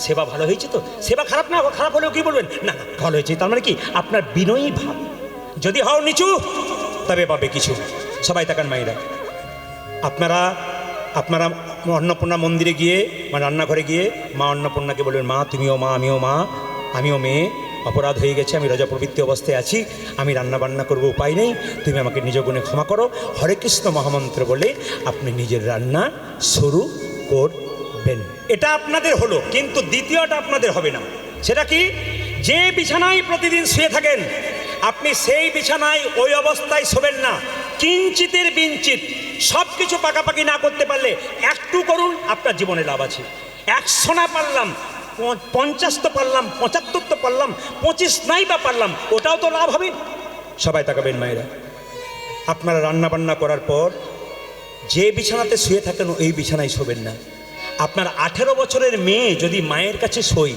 S1: সেবা ভালো হয়েছে তো? সেবা খারাপ না, খারাপ হলেও কি বলবেন? না না, ভালো হয়েছে। তার মানে কি? আপনার বিনয়ী ভাব। যদি হও নিচু, তবে পাবে কিছু। সবাই তাকান মায়েরা, আপনারা অন্নপূর্ণা মন্দিরে গিয়ে বা রান্নাঘরে গিয়ে মা অন্নপূর্ণাকে বলবেন, মা তুমিও মা, আমিও মা, আমিও মেয়ে, অপরাধ হয়ে গেছে, আমি রজপ্রবৃত্তি অবস্থায় আছি, আমি রান্নাবান্না করবো, উপায় নেই, তুমি আমাকে নিজ গুণে ক্ষমা করো। হরে কৃষ্ণ মহামন্ত্র বলে আপনি নিজের রান্না শুরু করবেন। এটা আপনাদের হলো, কিন্তু দ্বিতীয়টা আপনাদের হবে না। সেটা কি? যে বিছানায় প্রতিদিন শুয়ে থাকেন, আপনি সেই বিছানায় ওই অবস্থায় শোবেন না। কিঞ্চিতের বিঞ্চিত, সব কিছু পাকাপাকি না করতে পারলে একটু করুন, আপনার জীবনে লাভ আছে। 100 না পারলাম, 50 তো পারলাম, 75 তো পারলাম, 25 নাই বা পারলাম, ওটাও তো লাভ হবে। সবাই তাকাবেন মায়েরা, আপনারা রান্নাবান্না করার পর যে বিছানাতে শুয়ে থাকেন ওই বিছানায় শোবেন না। আপনার 18 বছরের মেয়ে যদি মায়ের কাছে শোয়,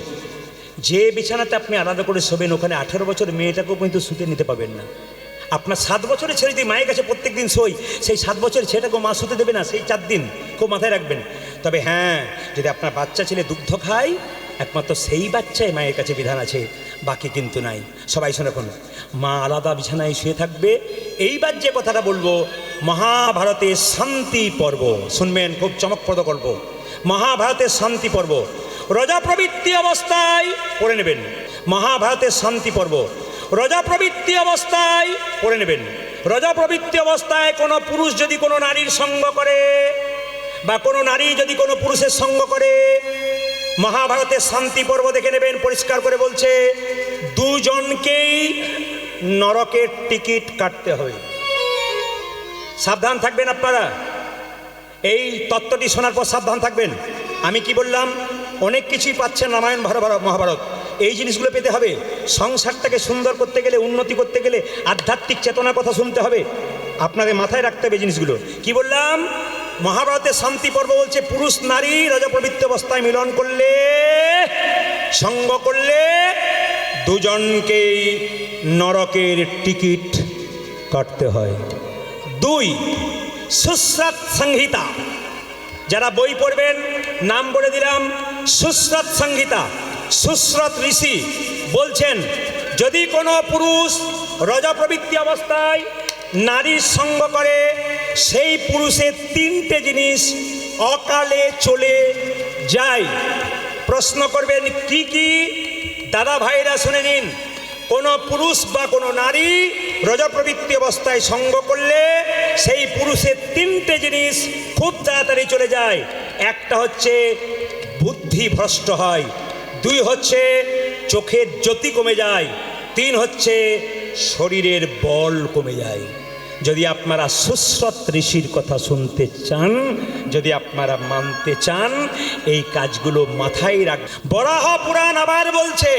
S1: যে বিছানাতে আপনি আলাদা করে শোবেন ওখানে 18 বছরের মেয়েটাকেও কিন্তু শুতে নিতে পাবেন না। আপনার 7 বছরের ছেলে যদি মায়ের কাছে প্রত্যেক দিন শোয়, সেই 7 বছরের ছেলেটাকেও মা শুতে দেবে না সেই 4 দিন, খুব মাথায় রাখবেন। তবে হ্যাঁ, যদি আপনার বাচ্চা ছেলে দুগ্ধ খায়, একমাত্র সেই বাচ্চাই মায়ের কাছে বিধান আছে, বাকি কিন্তু নাই। সবাই শুনে রাখুন, মা আলাদা বিছানায় শুয়ে থাকবে। এইবার যে কথাটা বলবো, মহাভারতের শান্তি পর্ব শুনবেন, খুব চমকপ্রদ গল্প। মহাভারতের শান্তি পর্ব রজা প্রবৃত্তি অবস্থায় পড়ে নেবেন। মহাভারতের শান্তি পর্ব রজা প্রবৃত্তি অবস্থায় পড়ে নেবেন। রজা প্রবৃত্তি অবস্থায় কোনো পুরুষ যদি কোনো নারীর সঙ্গ করে, বা কোনো নারী যদি কোনো পুরুষের সঙ্গ করে, মহাভারতের শান্তি পর্ব দেখে নেবেন, পরিষ্কার করে বলছে দুজনকেই নরকের টিকিট কাটতে হবে। সাবধান থাকবেন আপনারা, এই তত্ত্বটি শোনার পর সাবধান থাকবেন। আমি কি বললাম, অনেক কিছুই পাচ্ছেন রামায়ণ মহাভারত, এই জিনিসগুলো পেতে হবে। সংসারটাকে সুন্দর করতে গেলে, উন্নতি করতে গেলে আধ্যাত্মিক চেতনার কথা শুনতে হবে, আপনাদের মাথায় রাখতে হবে জিনিসগুলো। কি বললাম, মহাভারতের শান্তি পর্ব বলছে পুরুষ নারী রজপ্রবৃত্তি অবস্থায় মিলন করলে, সঙ্গ করলে দুজনকেই নরকের টিকিট কাটতে হয়। 2 সুশ্রত সংহিতা, যারা বই পড়বেন নাম বলে দিলাম, সুশ্রত সংহিতা। সুশ্রত ঋষি বলছেন যদি কোনো পুরুষ রজপ্রবৃত্তি অবস্থায় নারীর সঙ্গ করে, সেই পুরুষের 3টে জিনিস অকালে চলে যায়। প্রশ্ন করবেন কি কি? দাদা ভাইরা শুনে নিন, কোনো পুরুষ বা কোনো নারী রজপ্রবৃত্তি অবস্থায় সঙ্গ করলে সেই পুরুষের 3টে জিনিস খুব তাড়াতাড়ি চলে যায়। একটা হচ্ছে বুদ্ধি ভ্রষ্ট হয়, 2 হচ্ছে চোখের জ্যোতি কমে যায়, 3 হচ্ছে শরীরের বল কমে যায়। যদি আপনারা সুশ্রত ঋষির কথা শুনতে চান, যদি আপনারা মানতে চান, এই কাজগুলো মাথায় রাখ। বরাহ পুরাণ আবার বলছে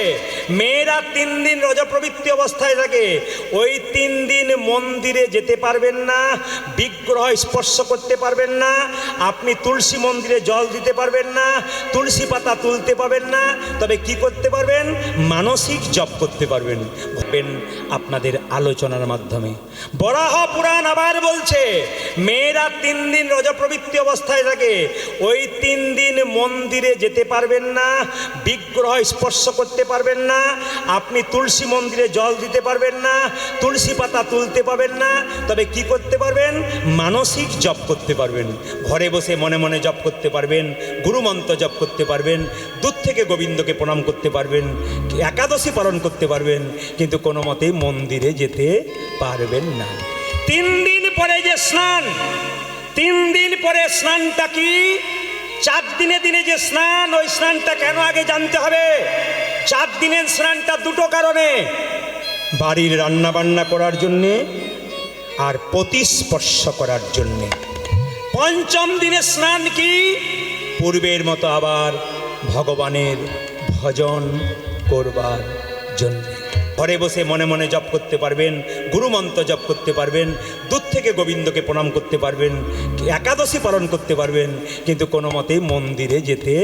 S1: মেয়েরা 3 দিন রজপ্রবৃত্তি অবস্থায় থাকে, ওই 3 দিন মন্দিরে যেতে পারবেন না, বিগ্রহ স্পর্শ করতে পারবেন না, আপনি তুলসী মন্দিরে জল দিতে পারবেন না, তুলসী পাতা তুলতে পারবেন না। তবে কি করতে পারবেন? মানসিক জপ করতে পারবেন আপনাদের আলোচনার মাধ্যমে। বরাহ পুরাণ আবার বলছে মেয়েরা 3 দিন রজপ্রবৃত্তি অবস্থায় থাকে, ওই 3 দিন মন্দিরে যেতে পারবেন না, বিগ্রহ স্পর্শ করতে পারবেন না, আপনি তুলসী মন্দিরে জল দিতে পারবেন না, তুলসী পাতা তুলতে পারবেন না। তবে কি করতে পারবেন? মানসিক জপ করতে পারবেন, ঘরে বসে মনে মনে জপ করতে পারবেন, গুরুমন্ত্র জপ করতে পারবেন, দূর থেকে গোবিন্দকে প্রণাম করতে পারবেন, একাদশী পালন করতে পারবেন, কিন্তু কোনো মতেই মন্দিরে যেতে পারবেন না। 3 দিন পরে যে স্নান, 3 দিন পরে স্নানটা কি? 4 দিনে দিনে যে স্নান, ওই স্নানটা কেন আগে জানতে হবে? 4 দিনের স্নানটা 2টো কারণে, বাড়ির রান্না বান্না করার জন্যে আর প্রতিস্পর্শ করার জন্যে। 5ম দিনের স্নান কি? পূর্বের মতো আবার ভগবানের ভজন করবার জন্য। ঘরে বসে মনে মনে জপ করতে পারবেন, গুরুমন্ত্র জপ করতে পারবেন, দূর থেকে গোবিন্দকে প্রণাম করতে পারবেন, একাদশী পালন করতে পারবেন, কিন্তু কোনো মতেই মন্দিরে যেতে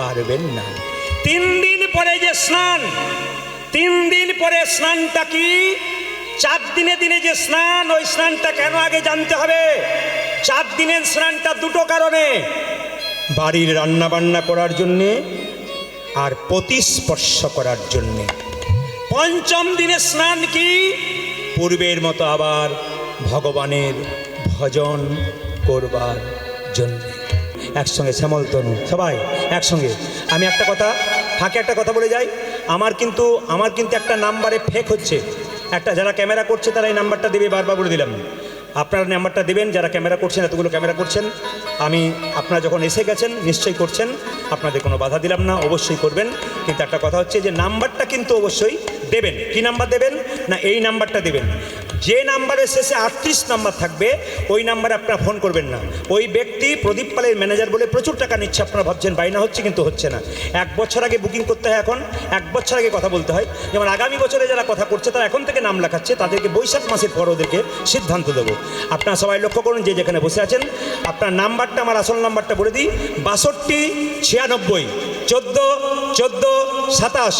S1: পারবেন না। 3 দিন পরে যে স্নান, 3 দিন পরে স্নানটা কি? 4 দিনে দিনে যে স্নান, ওই স্নানটা কেন আগে জানতে হবে? 4 দিনের স্নানটা 2টো কারণে, বাড়ির রান্না বান্না করার জন্যে আর প্রতিস্পর্শ করার জন্যে। 5ম দিনের স্নান কি? পূর্বের মতো আবার ভগবানের ভজন করবার জন্য। একসঙ্গে শ্যামল তনু, সবাই একসঙ্গে। আমি একটা কথা ফাঁকে একটা কথা বলে যাই, আমার কিন্তু একটা নাম্বারে ফেক হচ্ছে। একটা যারা ক্যামেরা করছে তারা এই নাম্বারটা দেবে, বারবার বলে দিলাম। আপনারা নাম্বারটা দেবেন, যারা ক্যামেরা করছেন, এতগুলো ক্যামেরা করছেন, আপনারা যখন এসে গেছেন নিশ্চয়ই করছেন, আপনাদের কোনো বাধা দিলাম না, অবশ্যই করবেন। কিন্তু একটা কথা হচ্ছে যে নাম্বারটা কিন্তু অবশ্যই দেবেন। কি নাম্বার দেবেন? না এই নাম্বারটা দেবেন। যে নাম্বারের শেষে 38 নাম্বার থাকবে, ওই নাম্বারে আপনারা ফোন করবেন না। ওই ব্যক্তি প্রদীপ পালের ম্যানেজার বলে প্রচুর টাকা নিচ্ছে, আপনারা ভাবছেন বাইনা হচ্ছে, কিন্তু হচ্ছে না। 1 বছর আগে বুকিং করতে হয়, এখন 1 বছর আগে কথা বলতে হয়। যেমন আগামী বছরে যারা কথা করছে তারা এখন থেকে নাম লেখাচ্ছে, তাদেরকে বৈশাখ মাসের পর ওদেরকে সিদ্ধান্ত দেবো। আপনারা সবাই লক্ষ্য করুন, যে যেখানে বসে আছেন, আপনার নাম্বারটা, আমার আসল নাম্বারটা বলে দিই, 62 96 14 14 27।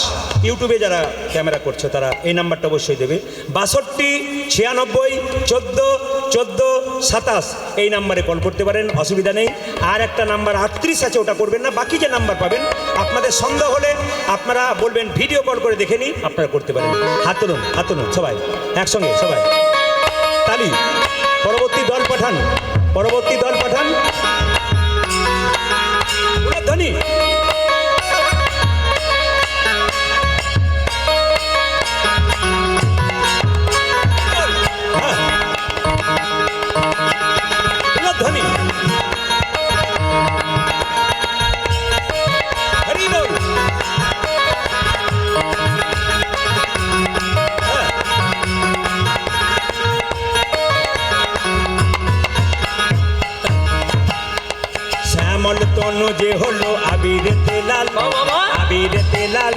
S1: ইউটিউবে যারা ক্যামেরা করছে তারা এই নাম্বারটা অবশ্যই দেবে, 62 96 14 14 27। এই নাম্বারে কল করতে পারেন, অসুবিধা নেই। আর একটা নাম্বার 38 আছে, ওটা করবেন না। বাকি যে নাম্বার পাবেন আপনাদের সন্দেহ হলে আপনারা বলবেন ভিডিও কল করে দেখে নিই, আপনারা করতে পারেন। হাত তুলুন সবাই একসঙ্গে, সবাই তালি। পরবর্তী দল পাঠান, পরবর্তী দল পাঠান। ধ্বনি ধ্বনি হরি বল। শ্যামল তনু যে হলো আবিরেতে লাল,
S2: বাবা
S1: আবিরেতে লাল,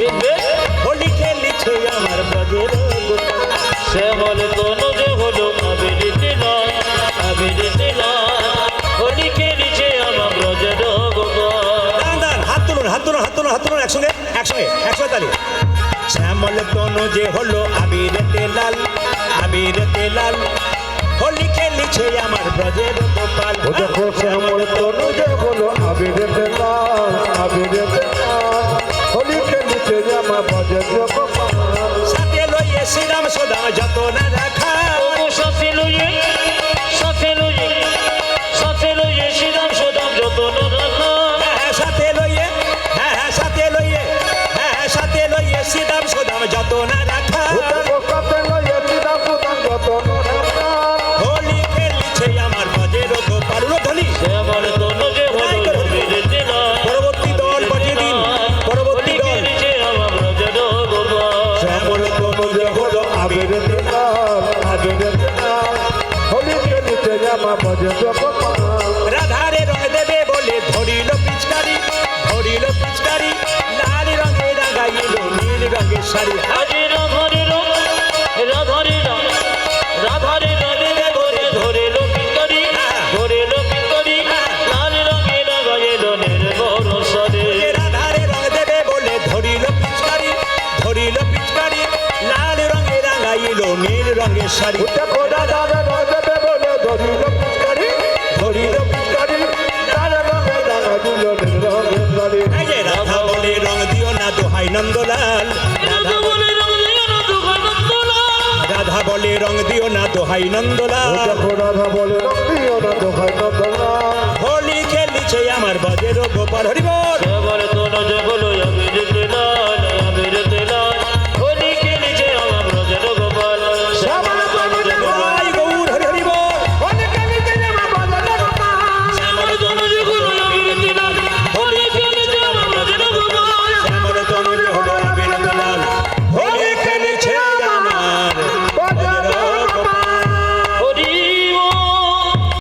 S1: হোলি খেলিছে আমার ব্রজের গোপাল।
S2: শ্যামল তনু যে হলো আবিরিতে লাল, আবিরিতে লাল, হোলি খেলিছে আমার ব্রজের গোপাল।
S1: দাঁড়ান, হাত তুলুন, হাত তুলুন, হাত তুলুন, হাত তুলুন একসঙ্গে, একসঙ্গে, একসঙ্গে তালি। শ্যামল তনু যে হলো আবিরেতে লাল, আবিরেতে লাল, হোলি খেলিছে আমার ব্রজের গোপাল।
S3: ও দেখো শ্যামল তনু যে হলো আবিরেতে লাল, আবিরেতে লাল, হোলি খেলিছে জামা বাজে গোপাল।
S1: সাথে লইয়ে শ্রীরাম সদা যত না রাখা,
S2: সাথে লইয়ে, সাথে লইয়ে, সাথে লইয়ে শ্রীরাম সদাম যতন রাখা।
S1: সাথে লইয়ে, হ্যাঁ সাথে লইয়ে, হ্যাঁ সাথে লইয়ে শ্রীরাম সদা যত না রাখা।
S3: ও দেখো সাথে লইয়ে দিদা সুদান যতন রাখা।
S1: হোলি খেলিছে আমার ব্রজের গোপাল। ধ্বনি
S2: শ্যামল তনু যে হলো আবিরিতে লাল,
S1: পরবর্তী দল পাঠিয়ে দিন, পরবর্তী
S2: হোলি
S1: দল।
S2: খেলিছে আমার ব্রজের গোপাল।
S3: শ্যামল তনু যে হলো আবিরেতে লাল, আবিরেতে লাল, হোলি খেলিছে জামা বাজে গোপাল।
S1: রাধারে রং দেবে বলে ধরিল পিচকারি, ধরিল পিচকারি, লাল রঙে রাগাইল নীল রঙের শাড়ি।
S2: আজি রাধারে রং, রাধারে রং, রাধারে রং দেবে বলে ধরে লোকিকারি, ধরে লোকিকারি, লাল রঙে লাগাইল নির্মল সরে।
S1: রাধারে রং দেবে বলে ধরিল পিচকারি, ধরিল পিচকারি, লাল রঙে রাগাইল নীল রঙের শাড়ি।
S3: দেখো দাদা রাজাবে বলে ধরিল পিচকারি, ধরিল পিচকারি, লাল রঙে রাঙা দিল নীল রঙের শাড়ি।
S1: এই যে রাধা বলে রং দিও না দোহাই নন্দলাল,
S2: রাধা বলে রং দিও না দোহাই নন্দলাল,
S1: রাধা বলে রং দিও না দোহাই
S3: ও
S1: নন্দলাল।
S3: দেখো রাধা বলে রং দিও না দোহাই নন্দলাল।
S1: হোলি খেলিছে আমার ব্রজের গোপাল। হরি বল।
S2: শ্যামল তনু যে